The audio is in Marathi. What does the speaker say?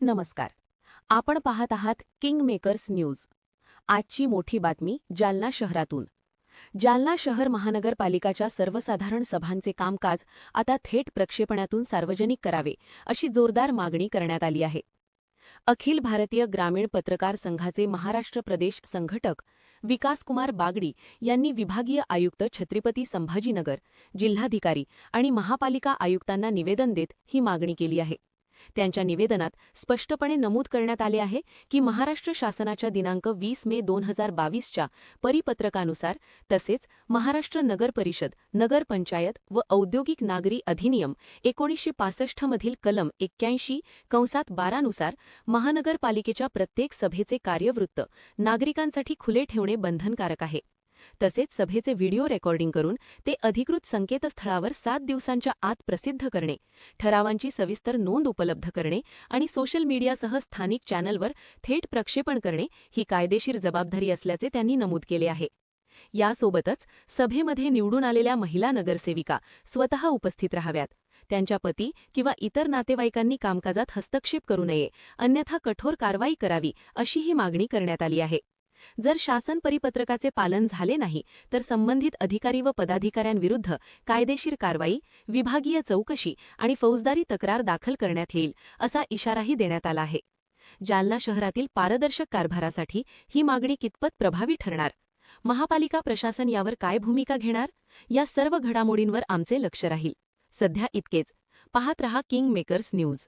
नमस्कार. आपण पाहत आहात किंग मेकर्स न्यूज. आजची मोठी बातमी जालना शहरातून. जालना शहर महानगरपालिकाच्या सर्वसाधारण सभांचे कामकाज आता थेट प्रक्षेपणातून सार्वजनिक करावे अशी जोरदार मागणी करण्यात आली आहे. अखिल भारतीय ग्रामीण पत्रकार संघाचे महाराष्ट्र प्रदेश संघटक विकासकुमार बागडी यांनी विभागीय आयुक्त छत्रपती संभाजीनगर, जिल्हाधिकारी आणि महापालिका आयुक्तांना निवेदन देत ही मागणी केली आहे. त्यांच्या निवेदनात स्पष्टपणे नमूद करण्यात आले आहे की महाराष्ट्र शासनाच्या दिनांक 20 मे 2022च्या परिपत्रकानुसार तसेच महाराष्ट्र नगर परिषद, नगर पंचायत व औद्योगिक नागरी अधिनियम 1965 मधील कलम 81(12) नुसार महानगरपालिकेच्या प्रत्येक सभेचे कार्यवृत्त नागरिकांसाठी खुले ठेवणे बंधनकारक आहे. तसेच सभेचे व्हिडिओ रेकॉर्डिंग करून ते अधिकृत संकेतस्थळावर 7 दिवसांच्या आत प्रसिद्ध करणे, ठरावांची सविस्तर नोंद उपलब्ध करणे आणि सोशल मीडियासह स्थानिक चॅनलवर थेट प्रक्षेपण करणे ही कायदेशीर जबाबदारी असल्याचे त्यांनी नमूद केले आहे. यासोबतच सभेमध्ये निवडून आलेल्या महिला नगरसेविका स्वतः उपस्थित राहाव्यात. त्यांच्या पती किंवा इतर नातेवाईकांनी कामकाजात हस्तक्षेप करू नये, अन्यथा कठोर कारवाई करावी अशीही मागणी करण्यात आली आहे. जर शासन परिपत्रकाचे पालन झाले नाही तर संबंधित अधिकारी व पदाधिकाऱ्यांविरुद्ध कायदेशीर कारवाई, विभागीय चौकशी आणि फौजदारी तक्रार दाखल करण्यात येईल असा इशाराही देण्यात आला आहे. जालना शहरातील पारदर्शक कारभारासाठी ही मागणी कितपत प्रभावी ठरणार? महापालिका प्रशासन यावर काय भूमिका घेणार? या सर्व घडामोडींवर आमचे लक्ष राहील. सध्या इतकेच. पाहत रहा किंग मेकर्स न्यूज.